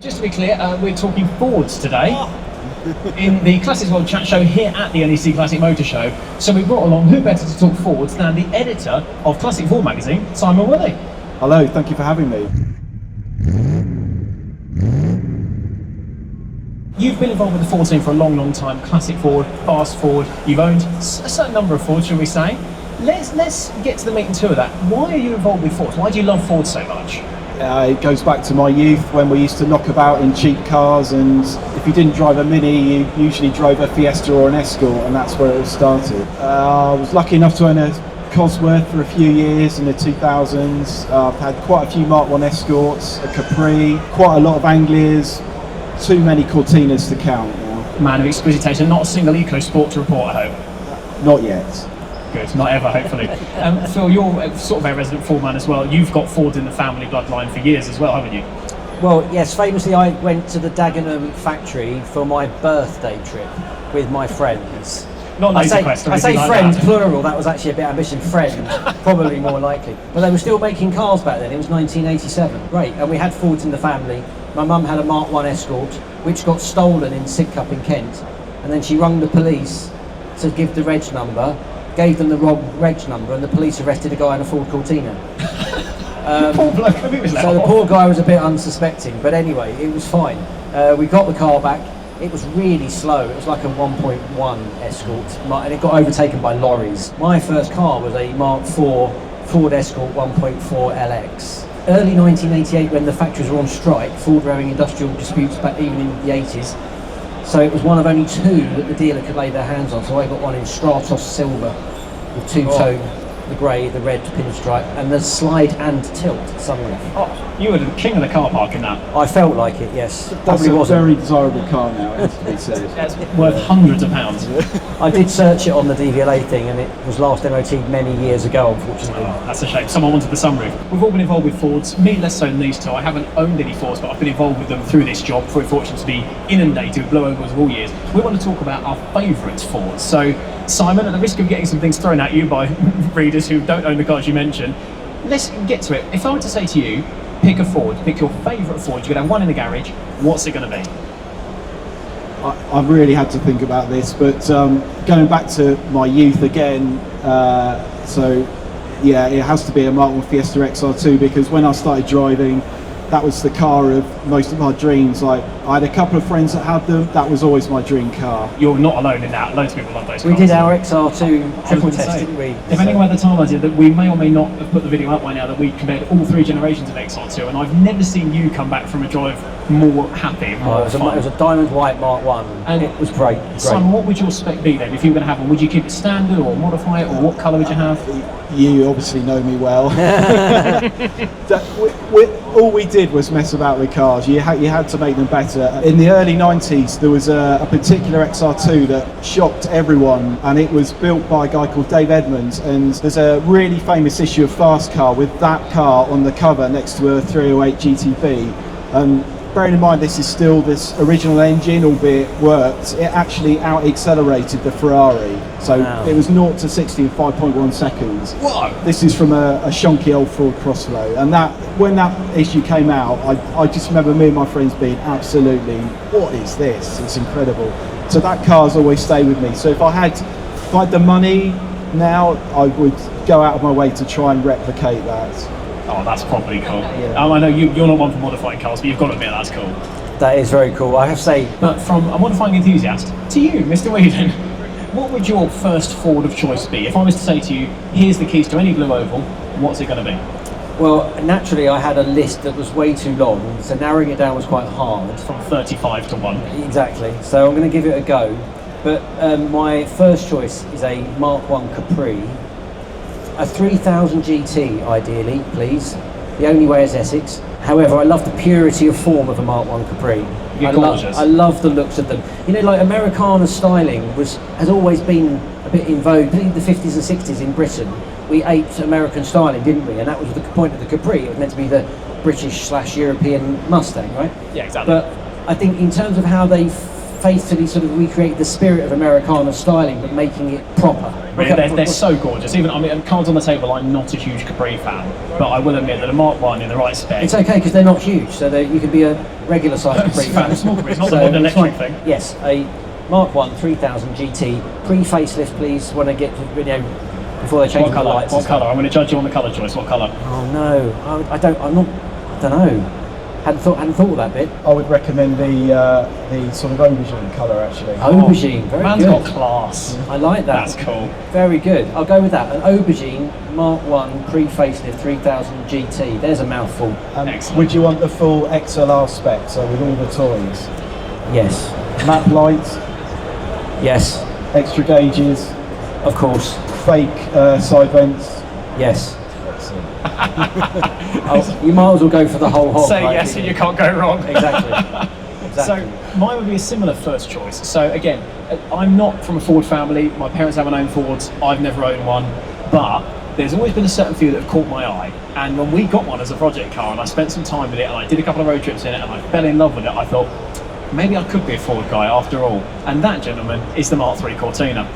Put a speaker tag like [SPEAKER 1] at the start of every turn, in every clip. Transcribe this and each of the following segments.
[SPEAKER 1] Just to be clear, we're talking Fords today in the Classics World Chat Show here at the NEC Classic Motor Show. So we brought along who better to talk Fords than the editor of Classic Ford magazine, Simon Woolley.
[SPEAKER 2] Hello, thank you for having me.
[SPEAKER 1] You've been involved with the Ford scene for a long, long time. Classic Ford, Fast Ford. You've owned a certain number of Fords, shall we say? Let's get to the meat and two of that. Why are you involved with Ford? Why do you love Ford so much?
[SPEAKER 2] It goes back to my youth when we used to knock about in cheap cars, and if you didn't drive a Mini, you usually drove a Fiesta or an Escort, and that's where it all started. I was lucky enough to own a Cosworth for a few years in the 2000s. I've had quite a few Mark 1 Escorts, a Capri, quite a lot of Anglias, too many Cortinas to count now.
[SPEAKER 1] Man of exquisite taste, and not a single EcoSport to report, I hope.
[SPEAKER 2] Not yet.
[SPEAKER 1] Good, not ever, hopefully. Phil, you're sort of a resident Ford man as well. You've got Ford in the family bloodline for years as well, haven't you?
[SPEAKER 3] Well, yes, famously I went to the Dagenham factory for my birthday trip with my friends.
[SPEAKER 1] Not Laser Quest or
[SPEAKER 3] I say
[SPEAKER 1] anything like
[SPEAKER 3] friends,
[SPEAKER 1] that.
[SPEAKER 3] plural, that was actually a bit ambitious. Friend, probably more likely. But they were still making cars back then, it was 1987. Great, and we had Fords in the family. My mum had a Mark 1 Escort, which got stolen in Sidcup in Kent. And then she rung the police to give the reg number, gave them the wrong reg number, and the police arrested a guy in a Ford Cortina.
[SPEAKER 1] Poor bloke, I think it was let
[SPEAKER 3] So the
[SPEAKER 1] off.
[SPEAKER 3] poor guy was a bit unsuspecting, but anyway, it was fine. We got the car back. It was really slow. It was like a 1.1 Escort, and it got overtaken by lorries. My first car was a Mark IV Ford Escort 1.4 LX. Early 1988, when the factories were on strike, Ford were having industrial disputes back even in the 80s. So it was one of only two that the dealer could lay their hands on. So I got one in Stratos Silver with two-tone, the grey, the red pinstripe, and the slide and tilt sunroof.
[SPEAKER 1] Oh, you were the king of the car park in that.
[SPEAKER 3] I felt like it, yes.
[SPEAKER 2] That's
[SPEAKER 3] Probably
[SPEAKER 2] a
[SPEAKER 3] wasn't.
[SPEAKER 2] very desirable car now, it has to be said.
[SPEAKER 1] That's worth hundreds of pounds.
[SPEAKER 3] I did search it on the DVLA thing, and it was last MOT many years ago, unfortunately.
[SPEAKER 1] Oh, that's a shame. Someone wanted the sunroof. We've all been involved with Fords, me less so than these two. I haven't owned any Fords, but I've been involved with them through this job. Very fortunate to be inundated with blowovers of all years. We want to talk about our favourite Fords. So, Simon, at the risk of getting some things thrown at you by readers who don't own the cars you mentioned, let's get to it. If I were to say to you, pick a Ford, pick your favourite Ford, you could have one in the garage, what's it going to be?
[SPEAKER 2] I've really had to think about this, but going back to my youth again, so yeah, it has to be a Mark 1 Fiesta XR2, because when I started driving, that was the car of most of my dreams. Like, I had a couple of friends that had them, that was always my dream car.
[SPEAKER 1] You're not alone in that. Loads of people love those
[SPEAKER 3] We
[SPEAKER 1] cars.
[SPEAKER 3] did our XR2 triple test, didn't we?
[SPEAKER 1] If anyone at the time I did that, we may or may not have put the video up by now, that we compared all three generations of XR2, and I've never seen you come back from a drive more happy, more
[SPEAKER 3] It
[SPEAKER 1] fun.
[SPEAKER 3] was a diamond white Mark 1, and it was great.
[SPEAKER 1] Simon, what would your spec be then? If you were going to have one, would you keep it standard or modify it, or what colour would you have?
[SPEAKER 2] You obviously know me well. All we did was mess about with cars. You had to make them better. In the early 90s, there was a particular XR2 that shocked everyone, and it was built by a guy called Dave Edmonds, and there's a really famous issue of Fast Car with that car on the cover next to a 308 GTB. Bearing in mind this is still this original engine, albeit worked, it actually out-accelerated the Ferrari. So
[SPEAKER 3] Wow.
[SPEAKER 2] it was 0 to 60 in 5.1 seconds.
[SPEAKER 1] Whoa!
[SPEAKER 2] This is from a shonky old Ford Crossflow, and that when that issue came out, I just remember me and my friends being absolutely, what is this? It's incredible. So that car's always stayed with me. So if I had the money now, I would go out of my way to try and replicate that.
[SPEAKER 1] Oh, that's probably cool.
[SPEAKER 2] Yeah.
[SPEAKER 1] I know you're not one for modifying cars, but you've got to admit that's cool.
[SPEAKER 3] That is very cool. I have to say,
[SPEAKER 1] But from a modifying enthusiast to you, Mr. Whedon, what would your first Ford of choice be? If I was to say to you, here's the keys to any blue oval, what's it going to be?
[SPEAKER 3] well, naturally I had a list that was way too long, so narrowing it down was quite hard.
[SPEAKER 1] From 35 to 1.
[SPEAKER 3] Exactly. So I'm going to give it a go. But my first choice is a Mark 1 Capri. A 3000 GT, ideally, please. The only way is Essex. However, I love the purity of form of a Mark 1 Capri.
[SPEAKER 1] You're gorgeous.
[SPEAKER 3] I love the looks of them. You know, like Americana styling has always been a bit in vogue, particularly the 50s and 60s in Britain. We ate American styling, didn't we? And that was the point of the Capri. It was meant to be the British/European Mustang, right?
[SPEAKER 1] Yeah, exactly.
[SPEAKER 3] But I think in terms of how they faithfully sort of recreate the spirit of Americana styling, but making it proper.
[SPEAKER 1] Really, they're so gorgeous. Even, I mean, cards on the table, I'm not a huge Capri fan, but I will admit that a Mark 1 in the right spec...
[SPEAKER 3] It's okay, because they're not huge, so you can be a regular size Capri fan.
[SPEAKER 1] Small Capri, it's not the modern electric thing.
[SPEAKER 3] Yes, a Mark 1 3000 GT, pre-facelift please, when I get to, before they change the lights.
[SPEAKER 1] What colour? I'm going to judge you on the colour choice. What colour?
[SPEAKER 3] Oh no, I don't know. Hadn't thought of that bit.
[SPEAKER 2] I would recommend the sort of aubergine colour actually.
[SPEAKER 3] Aubergine, very
[SPEAKER 1] man's
[SPEAKER 3] good.
[SPEAKER 1] got class.
[SPEAKER 3] I like that.
[SPEAKER 1] That's cool.
[SPEAKER 3] Very good. I'll go with that. An aubergine Mark 1 pre-facelift 3000 GT. There's a mouthful.
[SPEAKER 1] Excellent.
[SPEAKER 2] Would you want the full XLR spec, so with all the toys?
[SPEAKER 3] Yes.
[SPEAKER 2] Map lights,
[SPEAKER 3] Yes.
[SPEAKER 2] extra gauges,
[SPEAKER 3] Of course.
[SPEAKER 2] fake side vents.
[SPEAKER 3] Yes. You might as well go for the whole hog.
[SPEAKER 1] Say
[SPEAKER 3] right?
[SPEAKER 1] yes and you can't go wrong.
[SPEAKER 3] Exactly.
[SPEAKER 1] So mine would be a similar first choice. So again, I'm not from a Ford family. My parents haven't owned Fords. I've never owned one, but there's always been a certain few that have caught my eye. And when we got one as a project car, and I spent some time with it, and I did a couple of road trips in it, and I fell in love with it, I thought maybe I could be a Ford guy after all. And that, gentlemen, is the Mark III Cortina.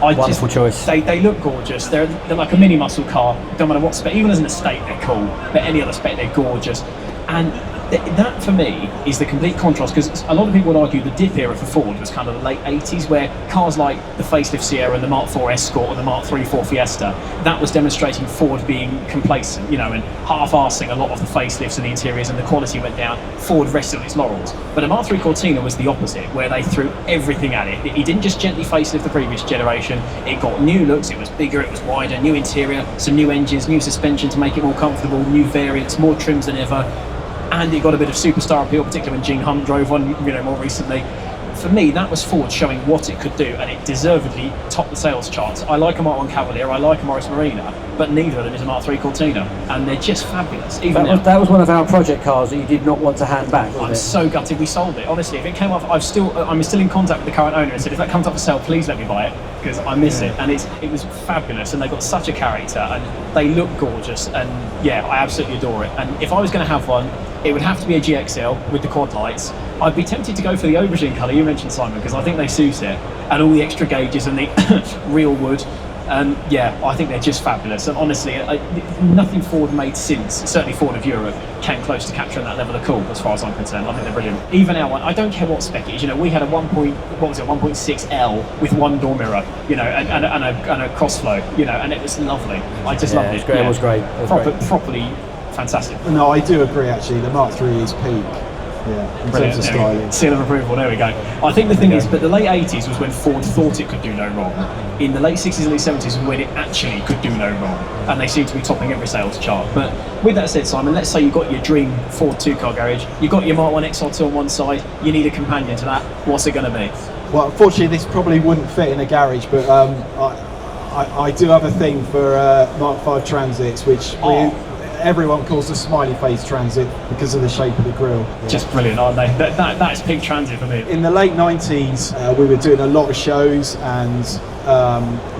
[SPEAKER 3] Wonderful choice.
[SPEAKER 1] They look gorgeous. They're like a mini muscle car. Don't matter what spec. Even as an estate, they're cool. But any other spec, they're gorgeous. And that for me is the complete contrast, because a lot of people would argue the dip era for Ford was kind of the late 80s, where cars like the facelift Sierra and the Mark IV Escort and the Mark III Ford Fiesta, that was demonstrating Ford being complacent, and half-arsing a lot of the facelifts and the interiors, and the quality went down. Ford rested on its laurels. But a Mark III Cortina was the opposite, where they threw everything at it. It didn't just gently facelift the previous generation, it got new looks, it was bigger, it was wider, new interior, some new engines, new suspension to make it more comfortable, new variants, more trims than ever. And it got a bit of superstar appeal, particularly when Gene Hunt drove one, more recently. For me, that was Ford showing what it could do, and it deservedly topped the sales charts. I like a Mark 1 Cavalier, I like a Morris Marina, but neither of them is a Mark III Cortina, and they're just fabulous.
[SPEAKER 3] That was one of our project cars that you did not want to hand back, wasn't
[SPEAKER 1] I'm
[SPEAKER 3] it?
[SPEAKER 1] so gutted we sold it. Honestly, if it came off, I'm still in contact with the current owner and said, if that comes up for sale, please let me buy it, because I miss it. And it was fabulous, and they've got such a character, and they look gorgeous, and yeah, I absolutely adore it. And if I was going to have one, it would have to be a GXL with the quad lights. I'd be tempted to go for the aubergine colour you mentioned, Simon, because I think they suit it, and all the extra gauges and the real wood. Yeah, I think they're just fabulous. And honestly, nothing Ford made since, certainly Ford of Europe, came close to capturing that level of cool, as far as I'm concerned. I think they're brilliant. Even our one, I don't care what spec it is. We had a 1.6L with one door mirror, and a crossflow, and it was lovely. I just loved it.
[SPEAKER 3] It was great.
[SPEAKER 1] Properly fantastic.
[SPEAKER 2] No, I do agree actually. The Mark III is peak. Yeah, in terms of styling.
[SPEAKER 1] Seal of approval, there we go. I think the thing is, but the late 80s was when Ford thought it could do no wrong. In the late 60s and late 70s was when it actually could do no wrong. And they seem to be topping every sales chart. But with that said, Simon, let's say you've got your dream Ford two-car garage, you've got your Mark 1 XR2 on one side, you need a companion to that, what's it going to be?
[SPEAKER 2] Well, unfortunately, this probably wouldn't fit in a garage, but I do have a thing for Mark V Transits, which everyone calls the smiley face Transit because of the shape of the grille.
[SPEAKER 1] Just brilliant, aren't they? That's peak Transit for me.
[SPEAKER 2] In the late 90s, we were doing a lot of shows, and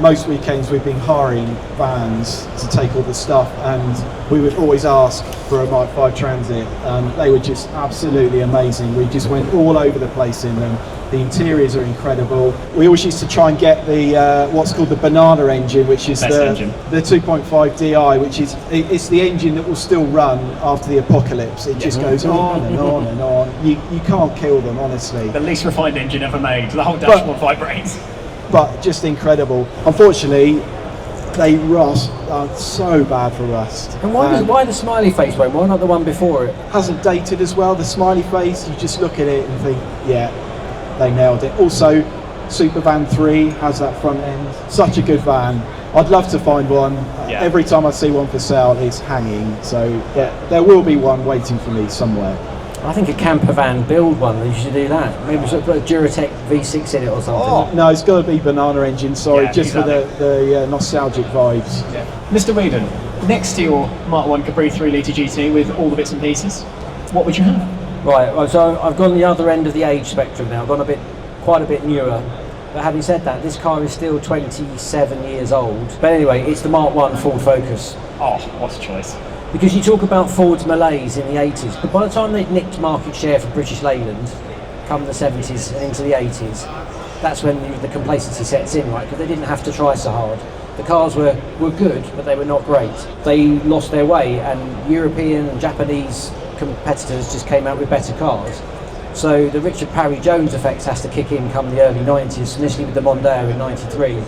[SPEAKER 2] most weekends we've been hiring vans to take all the stuff, and we would always ask for a Mark V Transit, and they were just absolutely amazing. We just went all over the place in them. The interiors are incredible. We always used to try and get the what's called the banana engine, which is the 2.5 Di, which is it's the engine that will still run after the apocalypse. It just goes on and on and on. You can't kill them, honestly.
[SPEAKER 1] The least refined engine ever made. The whole dashboard vibrates.
[SPEAKER 2] But just incredible. Unfortunately, they rust. Are so bad for rust.
[SPEAKER 3] And why the smiley face one? Why not the one before it?
[SPEAKER 2] Hasn't dated as well. The smiley face, you just look at it and think, yeah, they nailed it. Also, Supervan 3 has that front end. Such a good van. I'd love to find one.
[SPEAKER 1] Yeah.
[SPEAKER 2] Every time I see one for sale, it's hanging. So yeah, there will be one waiting for me somewhere.
[SPEAKER 3] I think a camper van build one, you should do that. Maybe put a Duratec V6 in it or something.
[SPEAKER 2] Oh, no, it's got to be banana engine, sorry,
[SPEAKER 1] Yeah,
[SPEAKER 2] just
[SPEAKER 1] exactly.
[SPEAKER 2] for the nostalgic vibes.
[SPEAKER 1] Yeah. Mr. Whedon, next to your Mark 1 Capri 3-litre GT with all the bits and pieces, what would you have?
[SPEAKER 3] Right, so I've gone the other end of the age spectrum now. I've gone quite a bit newer. But having said that, this car is still 27 years old. But anyway, it's the Mark 1 Ford Focus.
[SPEAKER 1] Oh, what a choice.
[SPEAKER 3] Because you talk about Ford's malaise in the 80s, but by the time they'd nicked market share from British Leyland, come the 70s and into the 80s, that's when the complacency sets in, right? Because they didn't have to try so hard. The cars were good, but they were not great. They lost their way, and European and Japanese competitors just came out with better cars. So the Richard Parry Jones effect has to kick in come the early 90s, initially with the Mondeo in 93,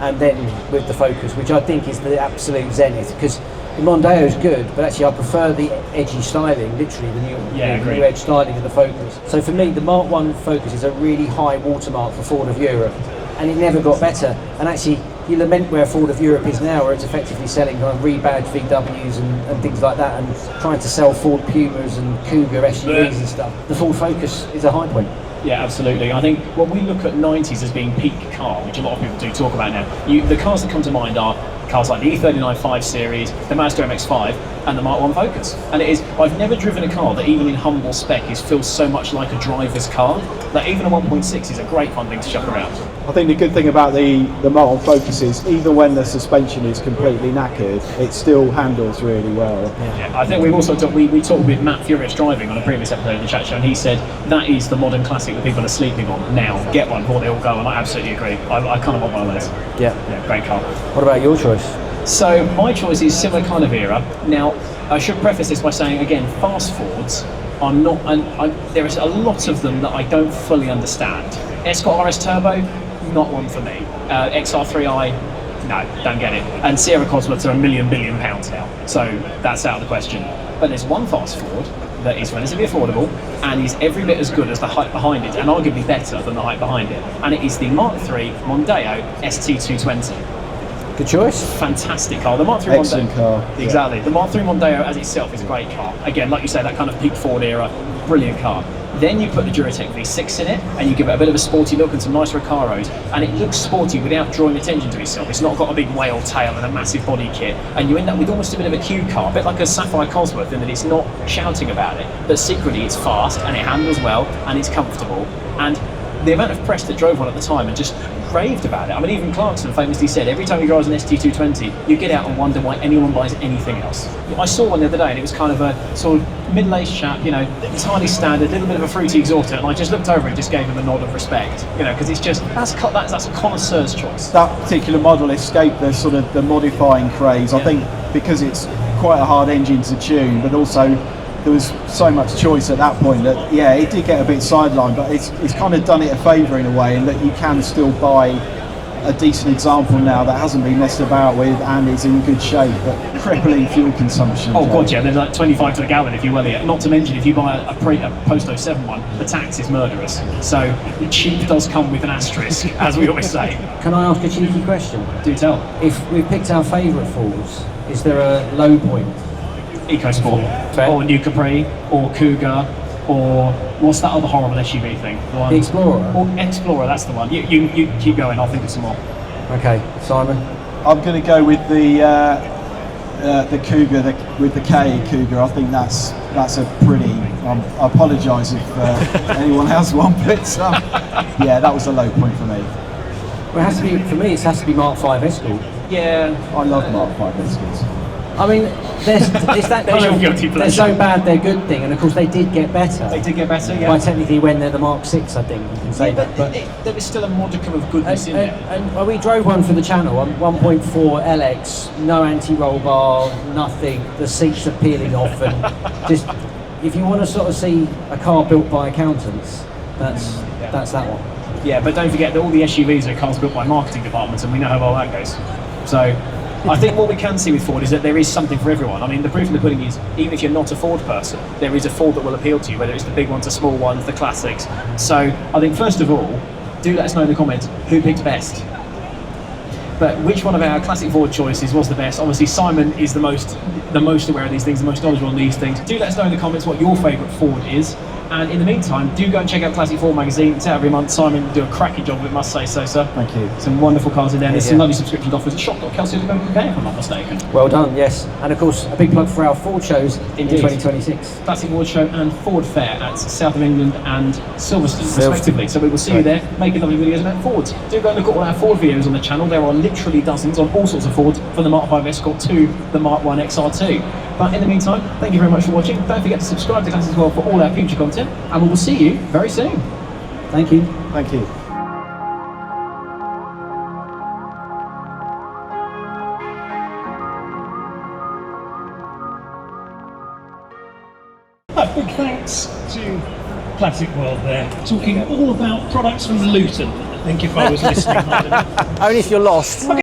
[SPEAKER 3] and then with the Focus, which I think is the absolute zenith, because the Mondeo is good, but actually I prefer the edgy styling, literally the new edge styling of the Focus. So for me, the Mark 1 Focus is a really high watermark for Ford of Europe, and it never got better. And actually, you lament where Ford of Europe is now, where it's effectively selling kind of rebadged VWs and things like that, and trying to sell Ford Pumas and Cougar SUVs and stuff. The Ford Focus is a high point.
[SPEAKER 1] Yeah, absolutely. I think when we look at 90s as being peak car, which a lot of people do talk about now, the cars that come to mind are cars like the E39 5 Series, the Mazda MX-5, and the Mark 1 Focus. And it is, I've never driven a car that even in humble spec feels so much like a driver's car. Like even a 1.6 is a great fun thing to shop around.
[SPEAKER 2] I think the good thing about the Mark 1 Focus is even when the suspension is completely knackered, it still handles really well.
[SPEAKER 1] Yeah, I think we've also talked, we talked with Matt Furious Driving on a previous episode of the chat show, and he said that is the modern classic that people are sleeping on now. Get one before they all go, and I absolutely agree. I kind of want one of those. Yeah, great car.
[SPEAKER 3] What about your choice?
[SPEAKER 1] So my choice is similar kind of era. Now, I should preface this by saying, again, fast Fords, I'm not, there is a lot of them that I don't fully understand. Escort RS Turbo, not one for me. XR3i, no, don't get it. And Sierra Cosworths are £1 billion now, so that's out of the question. But there's one fast Ford that is relatively affordable and is every bit as good as the hype behind it, and arguably better than the hype behind it. And it is the Mark III Mondeo ST220.
[SPEAKER 3] Good choice.
[SPEAKER 1] Fantastic car. The Mark III
[SPEAKER 2] Excellent
[SPEAKER 1] Mondeo.
[SPEAKER 2] car.
[SPEAKER 1] Exactly. The Mark III Mondeo as itself is a great car. Again, like you say, that kind of peak Ford era, brilliant car. Then you put the Duratec V6 in it, and you give it a bit of a sporty look and some nice Recaros, and it looks sporty without drawing attention to itself. It's not got a big whale tail and a massive body kit, and you end up with almost a bit of a Q car, a bit like a Sapphire Cosworth, in that it's not shouting about it, but secretly it's fast, and it handles well, and it's comfortable. And the amount of press that drove one at the time and just raved about it. I mean, even Clarkson famously said every time he drives an ST220, you get out and wonder why anyone buys anything else. I saw one the other day, and it was kind of a sort of middle-aged chap, you know, entirely standard, a little bit of a fruity exotic, and I just looked over and just gave him a nod of respect, you know, because it's just, that's a connoisseur's choice.
[SPEAKER 2] That particular model escaped the sort of the modifying craze, I think, because it's quite a hard engine to tune, but also there was so much choice at that point that, yeah, it did get a bit sidelined, but it's kind of done it a favour in a way, in that you can still buy a decent example now that hasn't been messed about with and is in good shape, but crippling fuel consumption.
[SPEAKER 1] Oh god, yeah, there's like 25 to the gallon if you will it. Not to mention, if you buy a post 07 one, the tax is murderous. So cheap does come with an asterisk, as we always say.
[SPEAKER 3] Can I ask a cheeky question?
[SPEAKER 1] Do tell.
[SPEAKER 3] If we picked our favourite Fords, is there a low point?
[SPEAKER 1] EcoSport,
[SPEAKER 3] Fair.
[SPEAKER 1] or New Capri, or Cougar, or what's that other horrible SUV thing?
[SPEAKER 3] The Explorer?
[SPEAKER 1] Or Explorer, that's the one. You keep going, I'll think of some more.
[SPEAKER 3] Okay, Simon?
[SPEAKER 2] I'm going to go with the Cougar, with the K Cougar. I think that's a pretty. I apologise if anyone has one, but yeah, that was a low point for me.
[SPEAKER 3] Well, it has to be, for me, it has to be Mark 5 Escort.
[SPEAKER 1] Yeah,
[SPEAKER 2] I love Mark 5 Escorts.
[SPEAKER 3] I mean, it's that
[SPEAKER 1] There's
[SPEAKER 3] kind
[SPEAKER 1] your
[SPEAKER 3] of,
[SPEAKER 1] guilty
[SPEAKER 3] they're
[SPEAKER 1] pleasure.
[SPEAKER 3] so bad they're good thing, and of course they did get better.
[SPEAKER 1] They did get better, yeah.
[SPEAKER 3] By technically when they're the Mark 6, I think you can say that. But
[SPEAKER 1] there is still a modicum of goodness in there.
[SPEAKER 3] and well, we drove one for the channel, 1.4 LX, no anti-roll bar, nothing. The seats are peeling off, and just if you want to sort of see a car built by accountants, that's that one.
[SPEAKER 1] Yeah, but don't forget that all the SUVs are cars built by marketing departments, and we know how well that goes. So I think what we can see with Ford is that there is something for everyone. I mean, the proof in the pudding is, even if you're not a Ford person, there is a Ford that will appeal to you, whether it's the big ones, the small ones, the classics. So I think, first of all, do let us know in the comments who picked best. But which one of our classic Ford choices was the best? Obviously, Simon is the most aware of these things, the most knowledgeable on these things. Do let us know in the comments what your favourite Ford is. And in the meantime, do go and check out Classic Ford magazine. It's out every month. Simon do a cracking job with it, must say so, sir.
[SPEAKER 2] Thank you.
[SPEAKER 1] Some wonderful cars in there. There's some
[SPEAKER 3] Yeah.
[SPEAKER 1] lovely subscription offers at shop.kelsey.co.uk, if I'm not mistaken.
[SPEAKER 3] Well done, yes. And of course, a big plug for our Ford shows in
[SPEAKER 1] Indeed.
[SPEAKER 3] 2026.
[SPEAKER 1] Classic Ford Show and Ford Fair at South of England and Silverstone, respectively. So we will see you there, making lovely videos about Fords. Do go and look at all our Ford videos on the channel. There are literally dozens on all sorts of Fords, from the Mark 5 Escort to the Mark 1 XR2. But in the meantime, thank you very much for watching. Don't forget to subscribe to Class as well for all our future content, and we will see you very soon.
[SPEAKER 3] Thank you.
[SPEAKER 2] Thank you.
[SPEAKER 4] A big thanks to Classic World there, talking all about products from Luton. I think if I was listening, I don't know.
[SPEAKER 3] Only if you're lost.